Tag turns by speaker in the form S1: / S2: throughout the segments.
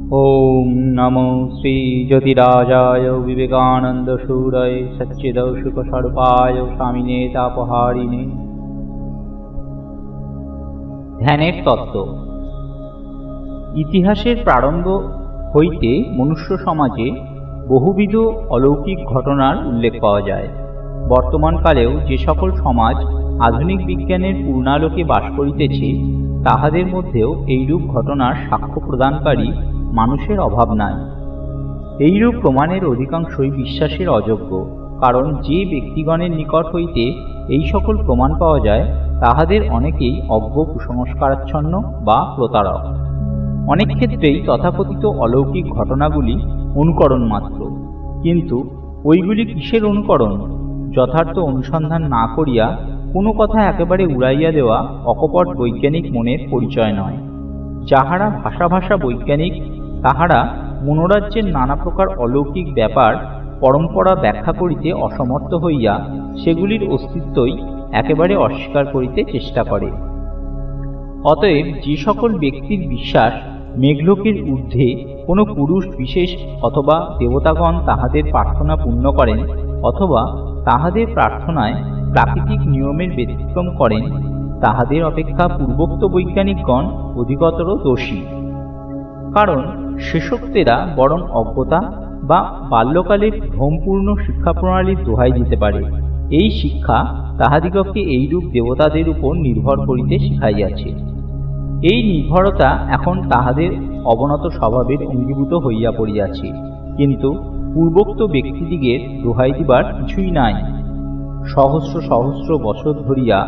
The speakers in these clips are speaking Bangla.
S1: ओम नमो श्री ज्योतिराजाय विवेकानंद सूरय सच्चिदौसुख स्वरूपाय स्वामिने तापहारिणे। ধ্যানের তত্ত্ব। ইতিহাসের প্রারম্ভ হইতে মনুষ্য সমাজে বহুবিধ অলৌকিক ঘটনার উল্লেখ পাওয়া যায়। বর্তমানকালেও যে সকল সমাজ আধুনিক বিজ্ঞানের পূর্ণালোকে বাস করিতেছে, তাহাদের মধ্যেও এইরূপ ঘটনার সাক্ষ্য প্রদানকারী মানুষের অভাব নাই। এইরূপ প্রমাণের অধিকাংশই বিশ্বাসের অযোগ্য, কারণ যে ব্যক্তিগণের নিকট হইতে এই সকল প্রমাণ পাওয়া যায়, তাহাদের অনেকেই অজ্ঞ, কুসংস্কারাচ্ছন্ন বা প্রতারক। অনেক ক্ষেত্রেই তথাকথিত অলৌকিক ঘটনাগুলি অনুকরণ মাত্র, কিন্তু ওইগুলি কিসের অনুকরণ যথার্থ অনুসন্ধান না করিয়া কোনো কথা একেবারে উড়াইয়া দেওয়া অকপট বৈজ্ঞানিক মনের পরিচয় নয়। যাহারা ভাষা বৈজ্ঞানিক, তাহারা মনোরাজ্যের নানা প্রকার অলৌকিক ব্যাপার পরম্পরা ব্যাখ্যা করিতে অসমর্থ হইয়া সেগুলির অস্তিত্বই একেবারে অস্বীকার করিতে চেষ্টা করে। অতএব যে সকল ব্যক্তির বিশ্বাস মেঘলোকের ঊর্ধ্বে কোনো পুরুষ বিশেষ অথবা দেবতাগণ তাহাদের প্রার্থনা পূর্ণ করেন, অথবা তাহাদের প্রার্থনায় প্রাকৃতিক নিয়মের ব্যতিক্রম করেন, তাহাদের অপেক্ষা পূর্বোক্ত বৈজ্ঞানিকগণ অধিকতর দোষী। কারণ শেষোক্তেরা বরং অজ্ঞতা বা বাল্যকালের ভ্রমপূর্ণ শিক্ষা প্রণালীর দোহাই দিতে পারে। এই শিক্ষা তাহাদিগকে এইরূপ দেবতাদের উপর নির্ভর করিতে শিখাইয়াছে। এই নির্ভরতা এখন তাহাদের অবনত স্বভাবের অঙ্গীভূত হইয়া পড়িয়াছে, কিন্তু পূর্বোক্ত ব্যক্তিদিগের দোহাই দিবার কিছুই নাই। সহস্র সহস্র বছর ধরিয়া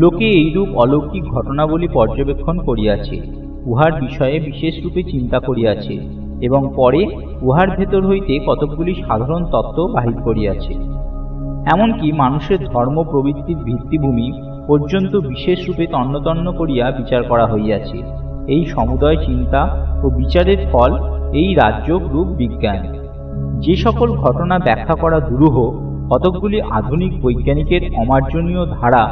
S1: লোকে এইরূপ অলৌকিক ঘটনাবলী পর্যবেক্ষণ করিয়াছে, উহার বিষয়ে বিশেষ রূপে চিন্তা করিয়াছে এবং পরে উহার ভেতর হইতে কতকগুলি সাধারণ তত্ত্ব বাহির করিয়াছে। এমনকি মানুষের ধর্ম প্রবৃত্তির ভিত্তিভূমি পর্যন্ত বিশেষ রূপে তন্ন করিয়া বিচার করা হইয়াছে। এই সমুদয় চিন্তা ও বিচারের ফল এই রাজযোগ রূপ বিজ্ঞান। যে সকল ঘটনা ব্যাখ্যা করা দুরূহ, কতকগুলি আধুনিক বৈজ্ঞানিকের অমার্জনীয় ধারা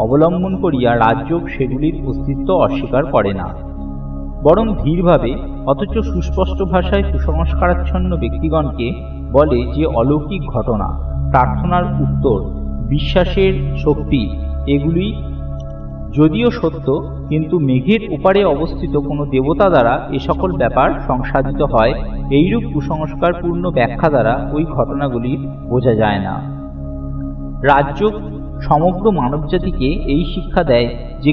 S1: অবলম্বন করিয়া রাজযোগ সেগুলির অস্তিত্ব অস্বীকার করে না, বরং ধীরভাবে অথচ সুস্পষ্ট ভাষায় কুসংস্কারাচ্ছন্ন ব্যক্তিগণকে বলে যে অলৌকিক ঘটনা, প্রার্থনার উত্তর, বিশ্বাসের শক্তি এগুলি যদিও সত্য, কিন্তু মেঘের ওপারে অবস্থিত কোনো দেবতা দ্বারা এ সকল ব্যাপার সংসাধিত হয়, এইরূপ কুসংস্কারপূর্ণ ব্যাখ্যা দ্বারা ওই ঘটনাগুলি বোঝা যায় না। রাজযোগ সমগ্র মানবজাতিকে এই শিক্ষা দেয় যে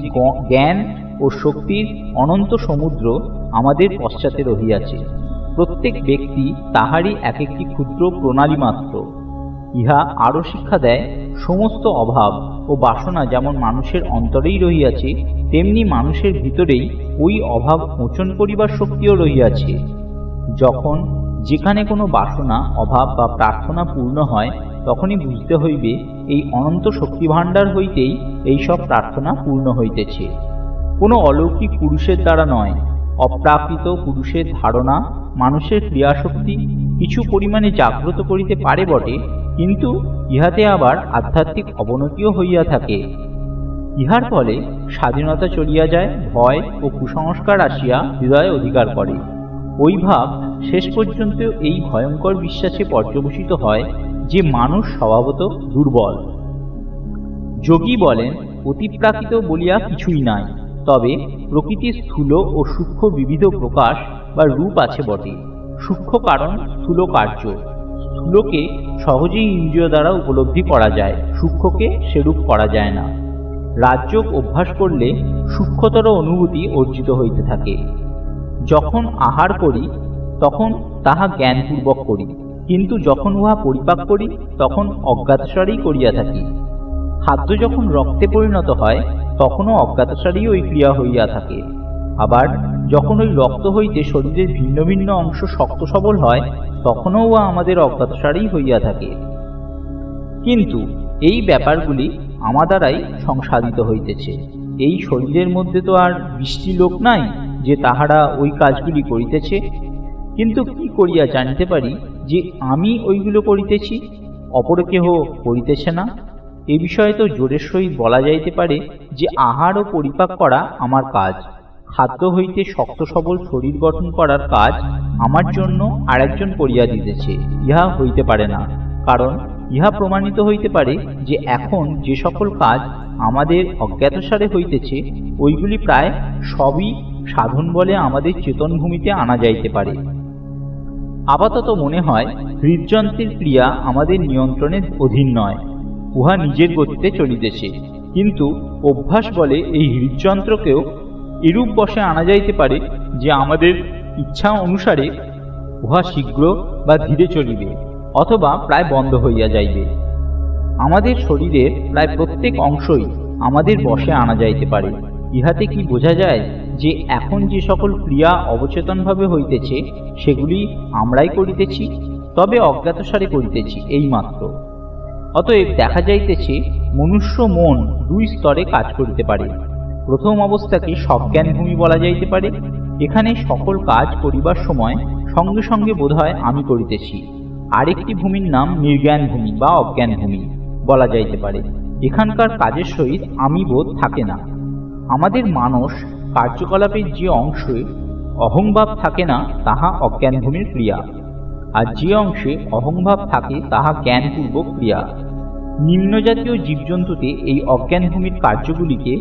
S1: জ্ঞান ও শক্তির অনন্ত সমুদ্র আমাদের পশ্চাতে রহিয়াছে। প্রত্যেক ব্যক্তি তাহারই এক একটি ক্ষুদ্র প্রণালী মাত্র। ইহা আরও শিক্ষা দেয় সমস্ত অভাব ও বাসনা যেমন মানুষের অন্তরেই রহিয়াছে, তেমনি মানুষের ভিতরেই ওই অভাব মোচন করিবার শক্তিও রহিয়াছে। যখন যেখানে কোনো বাসনা, অভাব বা প্রার্থনা পূর্ণ হয়, তখনই বুঝতে হইবে এই অনন্ত শক্তিভাণ্ডার হইতেই এইসব প্রার্থনা পূর্ণ হইতেছে। কোনো অলৌকিক পুরুষের দ্বারা নয়। অপ্রাকৃত পুরুষের ধারণা মানুষের ক্রিয়াশক্তি কিছু পরিমাণে জাগ্রত করিতে পারে বটে, কিন্তু ইহাতে আবার আধ্যাত্মিক অবনতিও হইয়া থাকে। ইহার ফলে স্বাধীনতা চলিয়া যায়, ভয় ও কুসংস্কার আসিয়া হৃদয়ে অধিকার করে। ওই ভাব শেষ পর্যন্ত এই ভয়ঙ্কর বিশ্বাসে পর্যবসিত হয় যে মানুষ স্বভাবত দুর্বল। যোগী বলেন, অতিপ্রাকৃত বলিয়া কিছুই নাই, তবে প্রকৃতির স্থূল ও সূক্ষ্ম বিবিধ প্রকাশ বা রূপ আছে বটে। সূক্ষ্ম কারণ স্থূল কার্য। স্থূলকে সহজেই ইন্দ্রিয় দ্বারা উপলব্ধি করা যায়, সূক্ষ্মকে সেরূপ করা যায় না। রাজযোগ অভ্যাস করলে সূক্ষ্মতর অনুভূতি অর্জিত হইতে থাকে। যখন আহার করি তখন তাহা জ্ঞানপূর্বক করি, কিন্তু যখন উহা পরিপাক করি তখন অজ্ঞাতসারেই করিয়া থাকি। খাদ্য যখন রক্তে পরিণত হয় তখনও অজ্ঞাতসারেই ওই ক্রিয়া হইয়া থাকে। আবার যখন ওই রক্ত হইতে শরীরের ভিন্ন ভিন্ন অংশ শক্ত সবল হয়, তখনও উহা আমাদের অজ্ঞাতসারেই হইয়া থাকে। কিন্তু এই ব্যাপারগুলি আমা দ্বারাই সংসাধিত হইতেছে। এই শরীরের মধ্যে তো আর 20টি লোক নাই যে তাহারা ওই কাজগুলি করিতেছে। কিন্তু কি করিয়া জানিতে পারি যে আমি ওইগুলো করিতেছি, অপর কেহ করিতেছে না? এ বিষয়ে তো জোরের সহিত বলা যাইতে পারে যে আহার ও পরিপাক করা আমার কাজ, খাদ্য হইতে শক্ত সবল শরীর গঠন করার কাজ আমার জন্য আর একজন করিয়া দিতেছে, ইহা হইতে পারে না। কারণ ইহা প্রমাণিত হইতে পারে যে এখন যে সকল কাজ আমাদের অজ্ঞাতসারে হইতেছে, ওইগুলি প্রায় সবই সাধন বলে আমাদের চেতন ভূমিতে আনা যাইতে পারে। আপাতত মনে হয় হৃদযন্ত্রের ক্রিয়া আমাদের নিয়ন্ত্রণের অধীন নয়, উহা নিজের গতিতে চলিতেছে। কিন্তু অভ্যাস বলে এই হৃদযন্ত্রকেও এরূপ বশে আনা যাইতে পারে যে আমাদের ইচ্ছা অনুসারে উহা শীঘ্র বা ধীরে চলিবে, অথবা প্রায় বন্ধ হইয়া যাইবে। আমাদের শরীরের প্রায় প্রত্যেক অংশই আমাদের বশে আনা যাইতে পারে। ইহাতে কি বোঝা যায় যে এখন যে সকল ক্রিয়া অবচেতনভাবে হইতেছে সেগুলি আমরাই করিতেছি, তবে অজ্ঞাতসারে করিতেছি এই মাত্র। অতএব দেখা যাইতেছে মনুষ্য মন দুই স্তরে কাজ করিতে পারে। প্রথম অবস্থাকে সজ্ঞান ভূমি বলা যাইতে পারে। এখানে সকল কাজ করিবার সময় সঙ্গে সঙ্গে বোধ হয় আমি করিতেছি। আরেকটি ভূমির নাম নির্জ্ঞান ভূমি বা অজ্ঞান ভূমি বলা যাইতে পারে। এখানকার কাজের সহিত আমি বোধ থাকে না। আমাদের মানস কার্যকলাপের যে অংশে অহংভাব থাকে না তাহা অজ্ঞান ভূমির ক্রিয়া, আর যে অংশে অহংভাব থাকে তাহা জ্ঞানপূর্বক ক্রিয়া। নিম্নজাতীয় জীবজন্তুতে এই অজ্ঞান ভূমির কার্যগুলিকে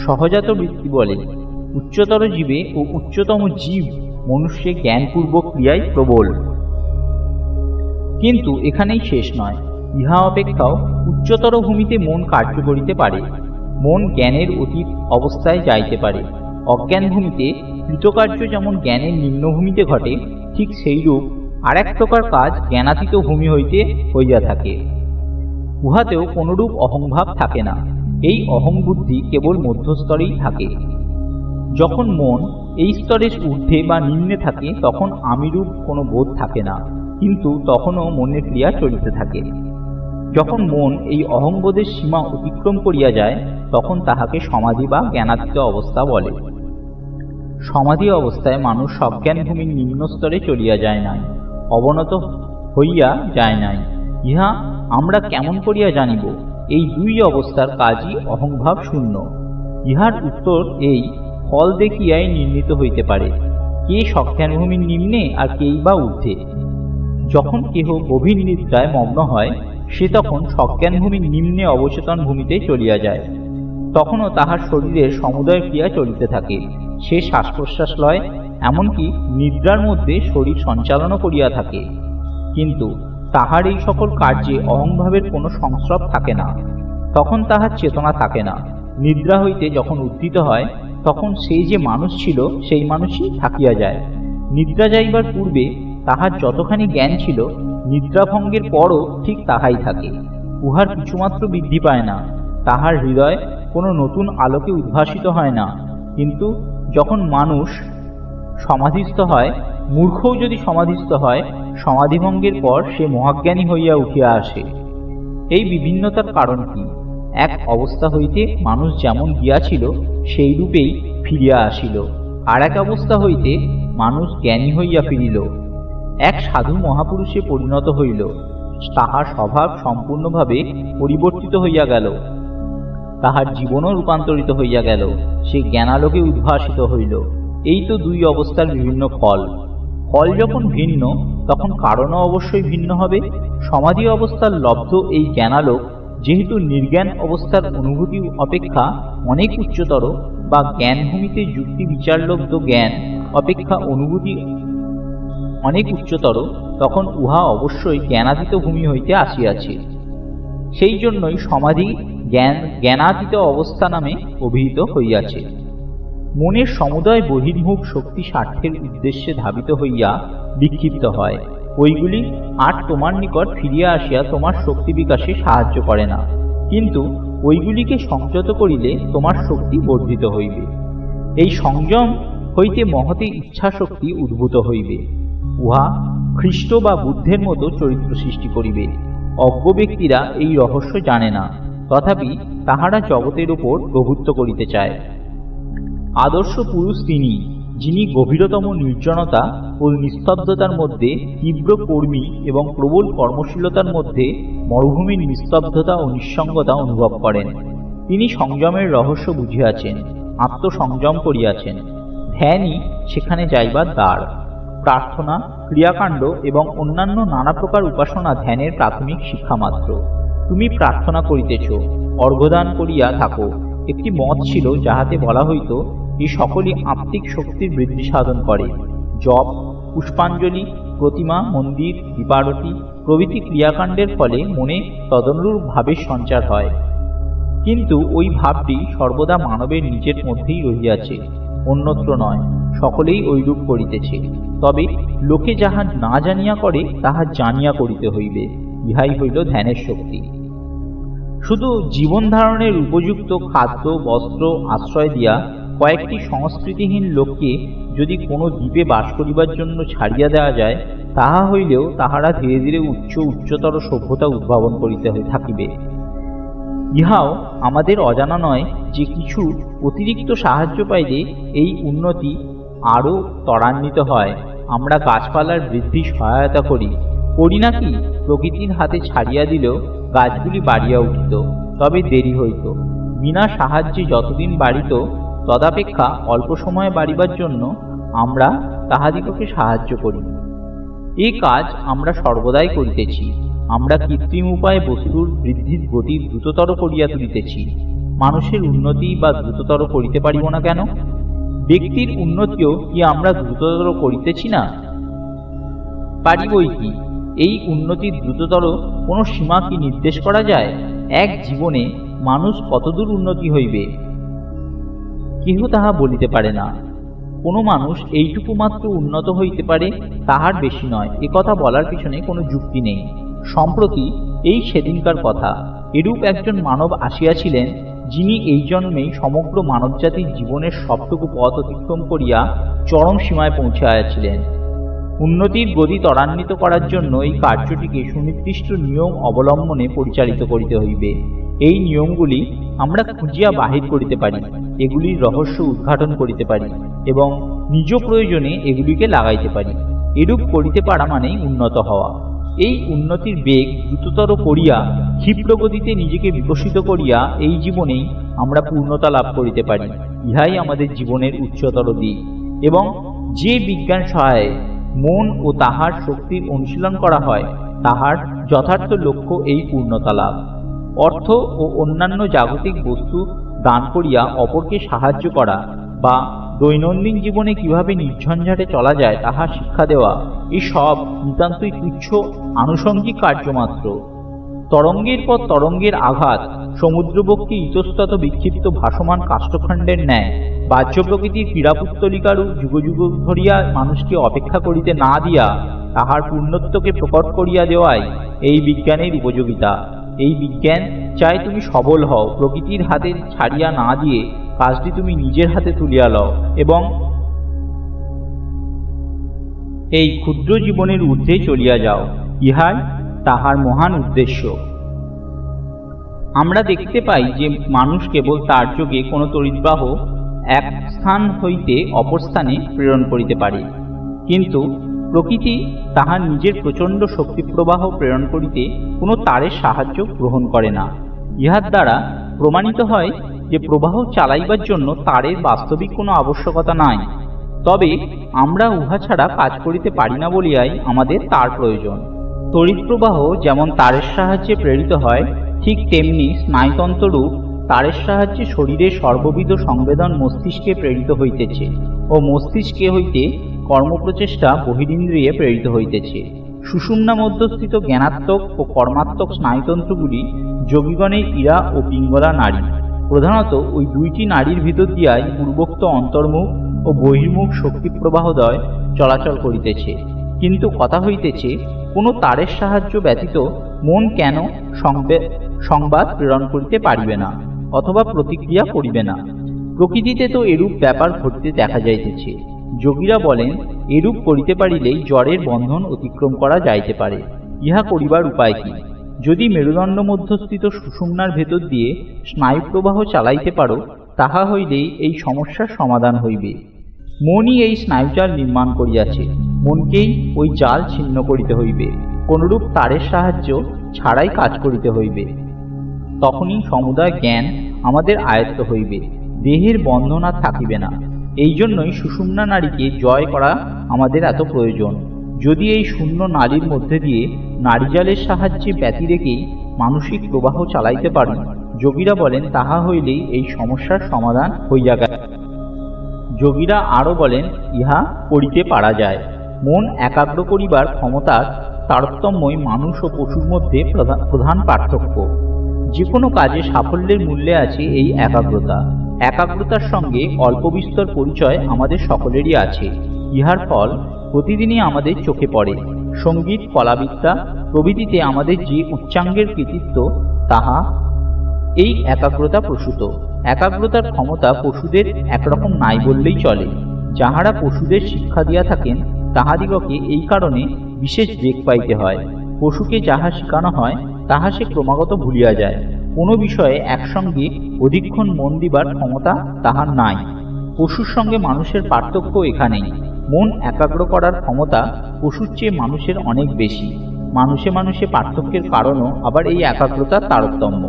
S1: সহজাত বৃত্তি বলে। উচ্চতর জীবে ও উচ্চতম জীব মনুষ্যে জ্ঞানপূর্বক ক্রিয়ায় প্রবল। কিন্তু এখানেই শেষ নয়, ইহা অপেক্ষাও উচ্চতর ভূমিতে মন কার্য করিতে পারে। মন জ্ঞানের অতীত অবস্থায় যাইতে পারে। অজ্ঞান ভূমিতে কৃতকার্য যেমন জ্ঞানের নিম্নভূমিতে ঘটে, ঠিক সেইরূপ আর এক প্রকার কাজ জ্ঞানাতীত ভূমি হইতে হইয়া থাকে। উহাতেও কোনরূপ অহংভাব থাকে না। এই অহংবুদ্ধি কেবল মধ্যস্তরেই থাকে। যখন মন এই স্তরের ঊর্ধ্বে বা নিম্নে থাকে তখন আমিরূপ কোনো বোধ থাকে না, কিন্তু তখনও মনের ক্রিয়া চলিতে থাকে। যখন মন এই অহংবোধের সীমা অতিক্রম করিয়া যায় তখন তাহাকে সমাধি বা জ্ঞানাতীত অবস্থা বলে। সমাধি অবস্থায় মানুষ সজ্ঞান ভূমির নিম্ন স্তরে চলিয়া যায় নাই, অবনত হইয়া যায় নাই। ইহা আমরা কেমন করিয়া জানিব? এই দুই অবস্থার কাজই অহংভাব শূন্য। ইহার উত্তর এই ফল দেখিয়াই নির্ণীত হইতে পারে, কে সজ্ঞান ভূমির নিম্নে আর কেই বা ঊর্ধ্বে। যখন কেহ গভীর নিদ্রায় মগ্ন হয় সে তখন সজ্ঞান ভূমির নিম্নে অবচেতন ভূমিতে চলিয়া যায়। তখনও তাহার শরীরের সমুদয় ক্রিয়া চলিতে থাকে। সে শ্বাস প্রশ্বাস লয়, এমনকি নিদ্রার মধ্যে শরীর সঞ্চালনও করিয়া থাকে। কিন্তু তাহার এই সকল কার্যে অহংভাবের কোনো সংস্রব থাকে না। তখন তাহার চেতনা থাকে না। নিদ্রা হইতে যখন উত্থিত হয় তখন সেই যে মানুষ ছিল সেই মানুষই থাকিয়া যায়। নিদ্রা যাইবার পূর্বে তাহার যতখানি জ্ঞান ছিল নিদ্রাভঙ্গের পরও ঠিক তাহাই থাকে। উহার কিছুমাত্র বৃদ্ধি পায় না। তাহার হৃদয় কোনো নতুন আলোকে উদ্ভাসিত হয় না। কিন্তু যখন মানুষ সমাধিস্থ হয়, মূর্খও যদি সমাধিস্থ হয়, সমাধিভঙ্গের পর সে মহাজ্ঞানী হইয়া উঠিয়া আসে। এই বিভিন্নতার কারণ কি? এক অবস্থা হইতে মানুষ যেমন গিয়াছিল সেই রূপেই ফিরিয়া আসিল, আর এক অবস্থা হইতে মানুষ জ্ঞানী হইয়া ফিরিল। এক সাধু মহাপুরুষে পরিণত হইল, তাহার স্বভাব সম্পূর্ণভাবে পরিবর্তিত হইয়া গেল, তাহার জীবনও রূপান্তরিত হইয়া গেল, সে জ্ঞানালোকে উদ্ভাসিত হইল। এই তো দুই অবস্থার বিভিন্ন ফল। ফল যখন ভিন্ন তখন কারণও অবশ্যই ভিন্ন হবে। সমাধি অবস্থার লব্ধ এই জ্ঞানালোক যেহেতু নির্জ্ঞান অবস্থার অনুভূতি অপেক্ষা অনেক উচ্চতর, বা জ্ঞানভূমিতে যুক্তি বিচারলব্ধ জ্ঞান অপেক্ষা অনুভূতি অনেক উচ্চতর, তখন উহা অবশ্যই জ্ঞানাতীত ভূমি হইতে আসিয়াছে। সেই জন্যই সমাধি জ্ঞানাতীত অবস্থা নামে অভিহিত হইয়াছে। মনের সমুদয় বহির্মুখ শক্তি স্বার্থের উদ্দেশ্যে ধাবিত হইয়া বিক্ষিপ্ত হয়। ওইগুলি আর তোমার নিকট ফিরিয়া আসিয়া তোমার শক্তি বিকাশে সাহায্য করে না, কিন্তু ওইগুলিকে সংযত করিলে তোমার শক্তি বর্ধিত হইবে। এই সংযম হইতে মহতে ইচ্ছা শক্তি উদ্ভূত হইবে। উহা খ্রিস্ট বা বুদ্ধের মতো চরিত্র সৃষ্টি করিবে। অজ্ঞ ব্যক্তিরা এই রহস্য জানে না, তথাপি তাহারা জগতের উপর প্রভুত্ব করিতে চায়। আদর্শ পুরুষ তিনি, যিনি গভীরতম নির্জনতা ও নিস্তব্ধতার মধ্যে তীব্র কর্মী এবং প্রবল কর্মশীলতার মধ্যে মরুভূমির নিস্তব্ধতা ও নিঃসঙ্গতা অনুভব করেন। তিনি সংযমের রহস্য বুঝিয়াছেন, আত্মসংযম করিয়াছেন। ধ্যানই সেখানে যাইবার দ্বার। প্রার্থনা, ক্রিয়াকাণ্ড এবং অন্যান্য নানা প্রকার উপাসনা ধ্যানের প্রাথমিক শিক্ষা মাত্র। তুমি প্রার্থনা করিতেছ, অর্ঘ্যদান করিয়া থাকো। একটি মত ছিল যাহাতে বলা হইত এই সকলই আত্মিক শক্তির বৃদ্ধি সাধন করে। জপ, পুষ্পাঞ্জলি, প্রতিমা, মন্দির, দীপারতি প্রভৃতি ক্রিয়াকাণ্ডের ফলে মনে তদনুরূপ ভাবের সঞ্চার হয়। কিন্তু ওই ভাবটি সর্বদা মানবের নিজের মধ্যেই রহিয়াছে, অন্যত্র নয়। সকলেই ঐরূপ করিতেছে, তবে লোকে যাহা না জানিয়া করে তাহা জানিয়া করিতে হইবে। ইহাই হইল ধ্যানের শক্তি। শুধু জীবন ধারণের উপযুক্ত খাদ্য, বস্ত্র, আশ্রয় দিয়া কয়েকটি সংস্কৃতিহীন লোককে যদি কোনো দ্বীপে বাস করিবার জন্য ছাড়িয়া দেওয়া যায়, তাহা হইলেও তাহারা ধীরে ধীরে উচ্চতর সভ্যতা উদ্ভাবন করিতে থাকিবে। ইহাও আমাদের অজানা নয় যে কিছু অতিরিক্ত সাহায্য পাইলে এই উন্নতি আরও ত্বরান্বিত হয়। আমরা গাছপালার বৃদ্ধি সহায়তা করি নাকি? প্রকৃতির হাতে ছাড়িয়া দিলেও গাছগুলি বাড়িয়া উঠিত, তবে দেরি হইত। বিনা সাহায্যে যতদিন বাড়িত, তদাপেক্ষা অল্প সময়ে বাড়িবার জন্য আমরা তাহাদিগকে সাহায্য করি। এই কাজ আমরা সর্বদাই করিতেছি। আমরা কৃত্রিম উপায়ে বস্তুর বৃদ্ধির গতি দ্রুততর করিয়া তুলিতেছি। মানুষের উন্নতি বা দ্রুততর করিতে পারিব না কেন? ব্যক্তির উন্নতিও কি আমরা দ্রুততর করিতেছি না? পারিবই কি? এই উন্নতির দ্রুততর কোনো সীমা কি নির্দেশ করা যায়? এক জীবনে মানুষ কতদূর উন্নতি হইবে, কেহ তাহা বলিতে পারে না। কোনো মানুষ এইটুকু মাত্র উন্নত হইতে পারে, তাহার বেশি নয়, একথা বলার পিছনে কোনো যুক্তি নেই। সম্প্রতি এই সেদিনকার কথা, এরূপ একজন মানব আসিয়াছিলেন, যিনি এই জন্মেই সমগ্র মানবজাতির জীবনের সবটুকু পথ অতিক্রম করিয়া চরম সীমায় পৌঁছিয়াছিলেন। উন্নতির গতি ত্বরান্বিত করার জন্য এই কার্যটিকে সুনির্দিষ্ট নিয়ম অবলম্বনে পরিচালিত করিতে হইবে। এই নিয়মগুলি আমরা খুঁজিয়া বাহির করিতে পারি, এগুলির রহস্য উদ্ঘাটন করিতে পারি এবং নিজ প্রয়োজনে এগুলিকে লাগাইতে পারি। এরূপ করিতে পারা মানেই উন্নত হওয়া। এই উন্নতির বেগ দ্রুততর করিয়া ক্ষিপ্র গতিতে নিজেকে বিকশিত করিয়া এই জীবনেই আমরা পূর্ণতা লাভ করিতে পারি। ইহাই আমাদের জীবনের উচ্চতর দিক। এবং যে বিজ্ঞান সহায়ে মন ও তাহার শক্তির অনুশীলন করা হয়, তাহার যথার্থ লক্ষ্য এই পূর্ণতা লাভ। অর্থ ও অন্যান্য জাগতিক বস্তু দান করিয়া অপরকে সাহায্য করা বা দৈনন্দিন জীবনে কিভাবে নির্ঝঞ্ঝাটে চলা যায় তাহা শিক্ষা দেওয়া, এই সব নিতান্তই তুচ্ছ আনুষঙ্গিক কার্যমাত্র। তরঙ্গের পর তরঙ্গের আঘাত সমুদ্রবক্ষে ইতস্তত বিক্ষিপ্ত ভাসমান কাষ্ঠখণ্ডের ন্যায় বাহ্য প্রকৃতির ক্রীড়াপুত্তলিকারূপ যুগ যুগ ধরিয়া মানুষকে অপেক্ষা করিতে না দিয়া তাহার পূর্ণত্বকে প্রকট করিয়া দেওয়াই এই বিজ্ঞানের উপযোগিতা। এই বিজ্ঞান চাই তুমি সবল হও, প্রকৃতির হাতে ছাড়িয়া না দিয়ে কাজটি তুমি নিজের হাতে তুলিয়া লও এবং এই ক্ষুদ্র জীবনের ঊর্ধ্বে চলিয়া যাও। ইহাই তাহার মহান উদ্দেশ্য। আমরা দেখতে পাই যে মানুষ কেবল তার যোগে কোনো তড়িৎবাহ এক স্থান হইতে অপর স্থানে প্রেরণ করিতে পারে, কিন্তু প্রকৃতি তাহার নিজের প্রচণ্ড শক্তিপ্রবাহ প্রেরণ করিতে কোনো তারের সাহায্য গ্রহণ করে না। ইহার দ্বারা প্রমাণিত হয় যে প্রবাহ চালাইবার জন্য তারের বাস্তবিক কোনো আবশ্যকতা নাই। তবে আমরা উহা ছাড়া কাজ করিতে পারি না বলিয়াই আমাদের তার প্রয়োজন। তড়িৎ প্রবাহ যেমন তারের সাহায্যে প্রেরিত হয়, ঠিক তেমনি স্নায়ুতন্ত্ররূপ তারের সাহায্যে শরীরের সর্ববিধ সংবেদন মস্তিষ্কে প্রেরিত হইতেছে ও মস্তিষ্কে হইতে কর্মপ্রচেষ্টা বহিরিন্দ্রিয়ে প্রেরিত হইতেছে। সুষুম্না মধ্যস্থিত জ্ঞানাত্মক ও কর্মাত্মক স্নায়ুতন্ত্রগুলি যোগীগণের ইরা ও পিঙ্গলা নাড়ী। প্রধানত ওই দুইটি নাড়ীর ভিতর দিয়াই পূর্বোক্ত অন্তর্মুখ ও বহির্মুখ শক্তিপ্রবাহদ্বয় চলাচল করিতেছে। কিন্তু কথা হইতেছে, কোনো তারের সাহায্য ব্যতীত মন কেন সংবাদ প্রেরণ করিতে পারিবে না অথবা প্রতিক্রিয়া করিবে না? প্রকৃতিতে তো এরূপ ব্যাপার ঘটিতে দেখা যাইতেছে। যোগীরা বলেন, এরূপ করিতে পারিলেই জড়ের বন্ধন অতিক্রম করা যাইতে পারে। ইহা করিবার উপায় কি? যদি মেরুদণ্ড মধ্যস্থিত সুষুম্নার ভেতর দিয়ে স্নায়ুপ্রবাহ চালাইতে পারো, তাহা হইলেই এই সমস্যার সমাধান হইবে। মনই এই স্নায়ুজাল নির্মাণ করিয়াছে, মনকেই ওই জাল ছিন্ন করিতে হইবে। কোনরূপ তারের সাহায্য ছাড়াই কাজ করিতে হইবে। তখনই সমুদয় জ্ঞান আমাদের আয়ত্ত হইবে, দেহের বন্ধন আর থাকিবে না। এই জন্যই সুষুম্না নাড়িকে জয় করা আমাদের এত প্রয়োজন। যদি এই শূন্য নালীর মধ্যে দিয়ে নাড়িজালের সাহায্যে ব্যতি রেখেই মানসিক প্রবাহ চালাইতে পারি, যোগীরা বলেন তাহা হইলেই এই সমস্যার সমাধান হইয়া গেল। যোগীরা আরও বলেন ইহা করিতে পারা যায়। মন একাগ্র করিবার ক্ষমতার তারতম্যই মানুষ ও পশুর মধ্যে প্রধান পার্থক্য। যে কোনো কাজে সাফল্যের মূল্যে আছে এই একাগ্রতা। একাগ্রতার সঙ্গে অল্প বিস্তর পরিচয় আমাদের সকলেরই আছে। ইহার ফল প্রতিদিনই আমাদের চোখে পড়ে। সঙ্গীত, কলাবিদ্যা প্রভৃতিতে আমাদের যে উচ্চাঙ্গের কৃতিত্ব, তাহা এই একাগ্রতা প্রসূত। একাগ্রতার ক্ষমতা পশুদের একরকম নাই বললেই চলে। যাহারা পশুদের শিক্ষা দিয়া থাকেন, তাহাদিগকে এই কারণে বিশেষ বেগ পাইতে হয়। পশুকে যাহা শিখানো হয় তাহা সে ক্রমাগত ভুলিয়া যায়। কোনো বিষয়ে একসঙ্গে অধিকক্ষণ মন দিবার ক্ষমতা তাহার নাই। পশুর সঙ্গে মানুষের পার্থক্য এখানেই। মন একাগ্র করার ক্ষমতা পশুর চেয়ে মানুষের অনেক বেশি। মানুষে মানুষে পার্থক্যের কারণও আবার এই একাগ্রতার তারতম্য।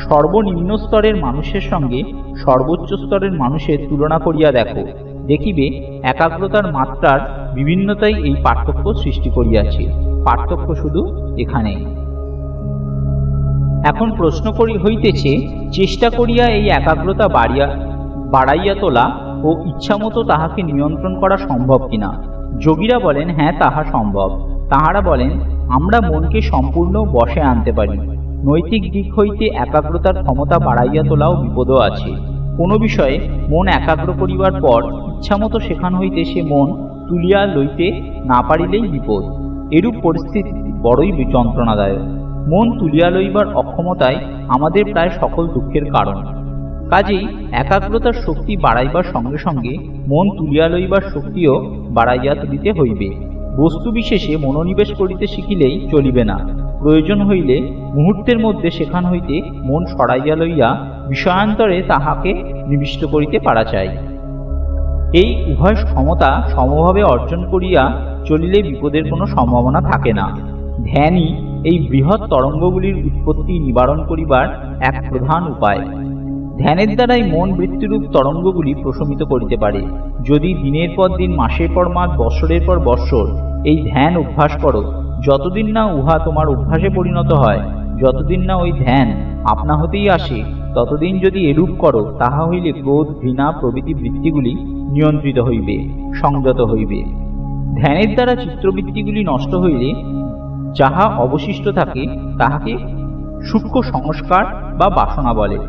S1: সর্বনিম্ন স্তরের মানুষের সঙ্গে সর্বোচ্চ স্তরের মানুষের তুলনা করিয়া দেখো, দেখিবে একাগ্রতার মাত্রার বিভিন্নতাই এই পার্থক্য সৃষ্টি করিয়াছে। পার্থক্য শুধু এখানেই। এখন প্রশ্ন হইতেছে, চেষ্টা করিয়া এই একাগ্রতা বাড়াইয়া তোলা ও ইচ্ছামতো তাহাকে নিয়ন্ত্রণ করা সম্ভব কিনা? যোগীরা বলেন হ্যাঁ, তাহা সম্ভব। তাহারা বলেন আমরা মনকে সম্পূর্ণ বশে আনতে পারি। নৈতিক দিক হইতে একাগ্রতার ক্ষমতা বাড়াইয়া তোলাও বিপদও আছে। কোনো বিষয়ে মন একাগ্র করিবার পর ইচ্ছামতো সেখান হইতে সে মন তুলিয়া লইতে না পারিলেই বিপদ। এরূপ পরিস্থিতি বড়ই যন্ত্রণাদায়ক। মন তুলিয়া লইবার অক্ষমতাই আমাদের প্রায় সকল দুঃখের কারণ। কাজেই একাগ্রতার শক্তি বাড়াইবার সঙ্গে সঙ্গে মন তুলিয়া লইবার শক্তিও বাড়াইয়া তুলিতে হইবে। বস্তু বিশেষে মনোনিবেশ করিতে শিখিলেই চলিবে না। প্রয়োজন হইলে মুহূর্তের মধ্যে সেখান হইতে মন সরাইয়া লইয়া বিষয়ান্তরে তাহাকে নিবিষ্ট করিতে পারা চাই। এই উভয় ক্ষমতা সমভাবে অর্জন করিয়া চলিলে বিপদের কোনো সম্ভাবনা থাকে না। ধ্যানই এই বৃহৎ তরঙ্গগুলির উৎপত্তি নিবারণ করিবার এক প্রধান উপায়। ধ্যানের দ্বারাই মন বৃত্তিরূপ তরঙ্গগুলি প্রশমিত করিতে পারে। যদি দিনের পর দিন, মাসের পর মাস, বৎসরের পর বৎসর এই ধ্যান অভ্যাস করো, যতদিন না উহা তোমার অভ্যাসে পরিণত হয়, যতদিন না ওই ধ্যান আপনা হতেই আসে, ততদিন যদি এরূপ করো, তাহা হইলে ক্রোধ, ঘৃণা প্রভৃতি বৃত্তিগুলি নিয়ন্ত্রিত হইবে, সংযত হইবে। ধ্যানের দ্বারা চিত্রবৃত্তিগুলি নষ্ট হইলে যাহা অবশিষ্ট থাকে তাহাকে সূক্ষ্ম সংস্কার বা বাসনা বলে।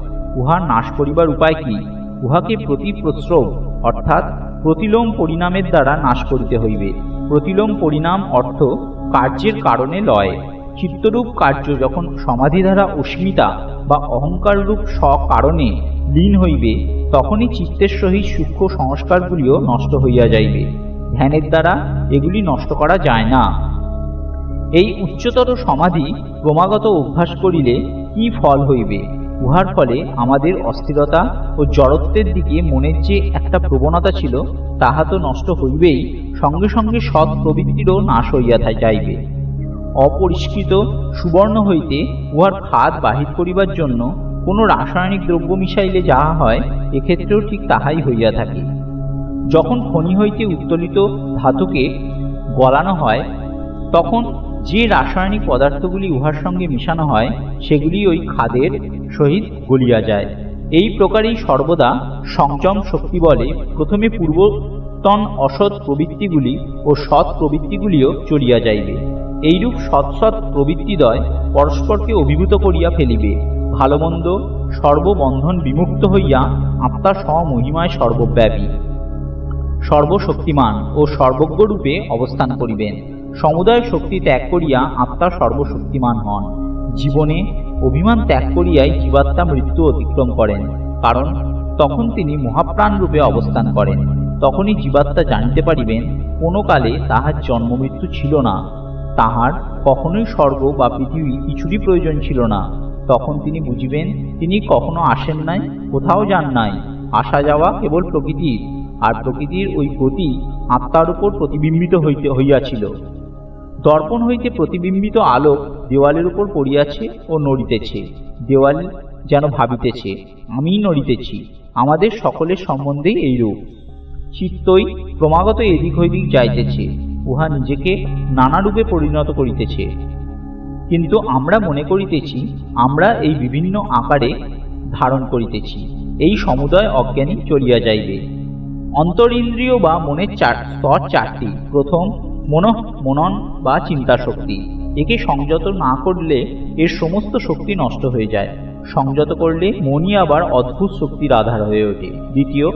S1: উহা নাশ করিবার উপায় কি? উহাকে প্রতিপ্রস্রব অর্থাৎ প্রতিলোম পরিণামের দ্বারা নাশ করিতে হইবে। প্রতিলোম পরিণাম অর্থ কার্যের কারণে লয়। চিত্তরূপ কার্য যখন সমাধি দ্বারা অস্মিতা বা অহংকার রূপ স্বকারণে লীন হইবে, তখনই চিত্তের সহিত সূক্ষ্ম সংস্কারগুলিও নষ্ট হইয়া যাইবে। ধ্যানের দ্বারা এগুলি নষ্ট করা যায় না। এই উচ্চতর সমাধি ক্রমাগত অভ্যাস করিলে কি ফল হইবে? উহার ফলে আমাদের অস্থিরতা ও জড়ত্বের দিকে মনের যে একটা প্রবণতা ছিল, তাহা তো নষ্ট হইবেই, সঙ্গে সঙ্গে সৎ প্রবৃত্তিরও নাশ হইয়া যাইবে। অপরিষ্কৃত সুবর্ণ হইতে উহার খাদ বাহির করিবার জন্য কোনো রাসায়নিক দ্রব্য মিশাইলে যাহা হয়, এক্ষেত্রেও ঠিক তাহাই হইয়া থাকে। যখন খনি হইতে উত্তোলিত ধাতুকে গলানো হয়, তখন যে রাসায়নিক পদার্থগুলি উহার সঙ্গে মিশানো হয়, সেগুলি ওই খাদের সহিত গলিয়া যায়। এই প্রকারেই সর্বদা সংযম শক্তি বলে প্রথমে পূর্বতন অসৎ প্রবৃত্তিগুলি ও সৎ প্রবৃত্তিগুলিও চলিয়া যাইবে। এইরূপ সৎসৎ প্রবৃত্তিদ্বয় পরস্পরকে অভিভূত করিয়া ফেলিবে। ভালো মন্দ সর্ববন্ধন বিমুক্ত হইয়া আত্মা স্বমহিমায় সর্বব্যাপী, সর্বশক্তিমান ও সর্বজ্ঞরূপে অবস্থান করিবেন। সমুদয় শক্তি ত্যাগ করিয়া আত্মা সর্বশক্তিমান হন। জীবনে অভিমান ত্যাগ করিয়াই জীবাত্মা মৃত্যু অতিক্রম করেন, কারণ তখন তিনি মহাপ্রাণ রূপে অবস্থান করেন। তখনই জীবাত্মা জানিতে পারিবেন কোনো কালে তাহার জন্ম মৃত্যু ছিল না, তাহার কখনোই স্বর্গ বা পৃথিবী কিছুরই প্রয়োজন ছিল না। তখন তিনি বুঝিবেন তিনি কখনো আসেন নাই, কোথাও যান নাই। আসা যাওয়া কেবল প্রকৃতির, আর প্রকৃতির ওই গতি আত্মার উপর প্রতিবিম্বিত হইয়াছিল। দর্পণ হইতে প্রতিবিম্বিত আলোক দেওয়ালের উপর পড়িয়াছে ও নড়িতেছে। দেওয়াল যেন ভাবিতেছে, আমিই নড়িতেছি। আমাদের সকলের সম্বন্ধেই এইরূপ। চিত্তই ক্রমাগত এদিক ওইদিক যাইতেছে, উহা নিজেকে নানা রূপে পরিণত করিতেছে। কিন্তু আমরা মনে করিতেছি আমরা এই বিভিন্ন আকারে ধারণ করিতেছি। এই সমুদয় অজ্ঞানী চলিয়া যাইবে। অন্তরিন্দ্রিয় বা মনের স্তর চারটি। প্রথম, মনন বা চিন্তা শক্তি। একে সংযত না করলে এর সমস্ত শক্তি নষ্ট হয়ে যায়। সংযত করলে মনই আবার অদ্ভুত শক্তির আধার হয়ে ওঠে। দ্বিতীয়,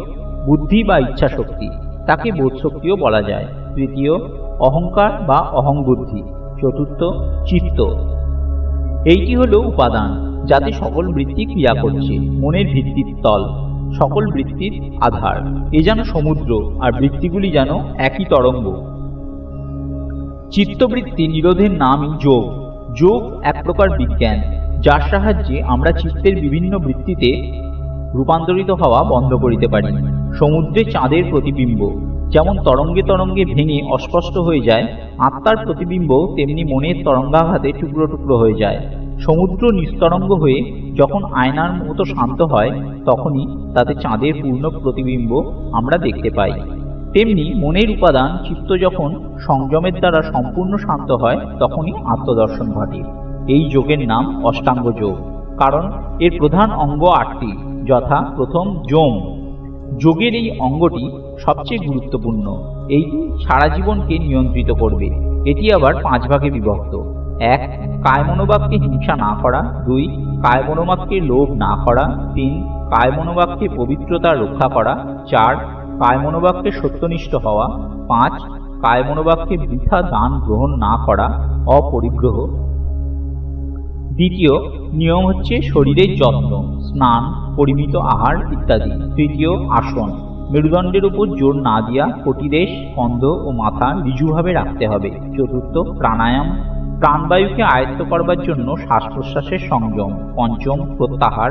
S1: বুদ্ধি বা ইচ্ছা শক্তি, তাকে বোধ শক্তিও বলা যায়। তৃতীয়, অহংকার বা অহংবুদ্ধি। চতুর্থ, চিত্ত। এইটি হলো উপাদান, যাতে সকল বৃত্তি ক্রিয়া করছে। মনের ভিত্তির তল, সকল বৃত্তির আধার। এ যেন সমুদ্র, আর বৃত্তিগুলি যেন একই তরঙ্গ। চিত্তবৃত্তি নিরোধের নামই যোগ। যোগ এক প্রকার বিজ্ঞান, যার সাহায্যে আমরা চিত্তের বিভিন্ন বৃত্তিতে রূপান্তরিত হওয়া বন্ধ করিতে পারি। সমুদ্রে চাঁদের প্রতিবিম্ব যেমন তরঙ্গে তরঙ্গে ভেঙে অস্পষ্ট হয়ে যায়, আত্মার প্রতিবিম্ব তেমনি মনের তরঙ্গাঘাতে টুকরো টুকরো হয়ে যায়। সমুদ্র নিস্তরঙ্গ হয়ে যখন আয়নার মতো শান্ত হয়, তখনই তাতে চাঁদের পূর্ণ প্রতিবিম্ব আমরা দেখতে পাই। তেমনি মনের উপাদান চিত্ত যখন সংযমের দ্বারা সম্পূর্ণ শান্ত হয়, তখনই আত্মদর্শন ঘটে। এই যোগের নাম অষ্টাঙ্গ যোগ, কারণ এর প্রধান অঙ্গ 8টি, যথা প্রথম যোম। যোগের এই অঙ্গটি সবচেয়ে গুরুত্বপূর্ণ। এইটি সারা জীবনকে নিয়ন্ত্রিত করবে। এটি আবার 5 ভাগে বিভক্ত। 1, কায়মনোবাক্যে হিংসা না করা। 2, কায়মনোবাক্যে লোভ না করা। 3, কায়মনোবাক্যে পবিত্রতা রক্ষা করা। 4, কায়মনোবাক্যে সত্যনিষ্ঠ হওয়া। 5, কায়মনোবাক্যে বৃথা দান গ্রহণ না করা, অপরিগ্রহ। দ্বিতীয় নিয়ম হচ্ছে শরীরের যত্ন, স্নান, পরিমিত আহার ইত্যাদি। তৃতীয় আসন, মেরুদণ্ডের উপর জোর না দিয়া কটিদেশ, স্কন্ধ ও মাথা ঋজুভাবে রাখতে হবে। চতুর্থ প্রাণায়াম, প্রাণবায়ুকে আয়ত্ত করবার জন্য শ্বাস প্রশ্বাসের সংযম। পঞ্চম প্রত্যাহার,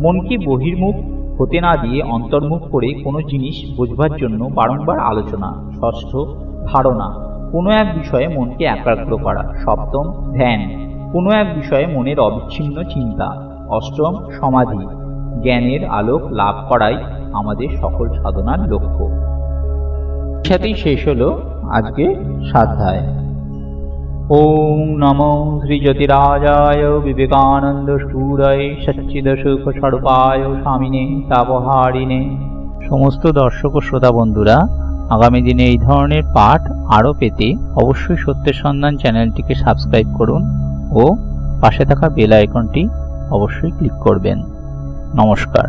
S1: মনকে বহির্মুখ হতে না দিয়ে অন্তর্মুখ করে কোনো জিনিস বোঝবার জন্য বারংবার আলোচনা। ষষ্ঠ ধারণা, কোনো এক বিষয়ে মনকে একাগ্র করা। সপ্তম ধ্যান, কোনো এক বিষয়ে মনের অবিচ্ছিন্ন চিন্তা। অষ্টম সমাধি, জ্ঞানের আলোক লাভ করাই আমাদের সকল সাধনার লক্ষ্য। সাথেই শেষ হলো আজকে স্বাধ্যায়। ওম নমো শ্রী জ্যোতিরাজায় বিবেকানন্দ সুরায় সচ্চিদ সুখ স্বরূপায় স্বামিনে তাপহারিণে। সমস্ত দর্শক ও শ্রোতা বন্ধুরা, আগামী দিনে এই ধরনের পাঠ আরও পেতে অবশ্যই সত্যের সন্ধান চ্যানেলটিকে সাবস্ক্রাইব করুন ও পাশে থাকা বেল আইকনটি অবশ্যই ক্লিক করবেন। নমস্কার।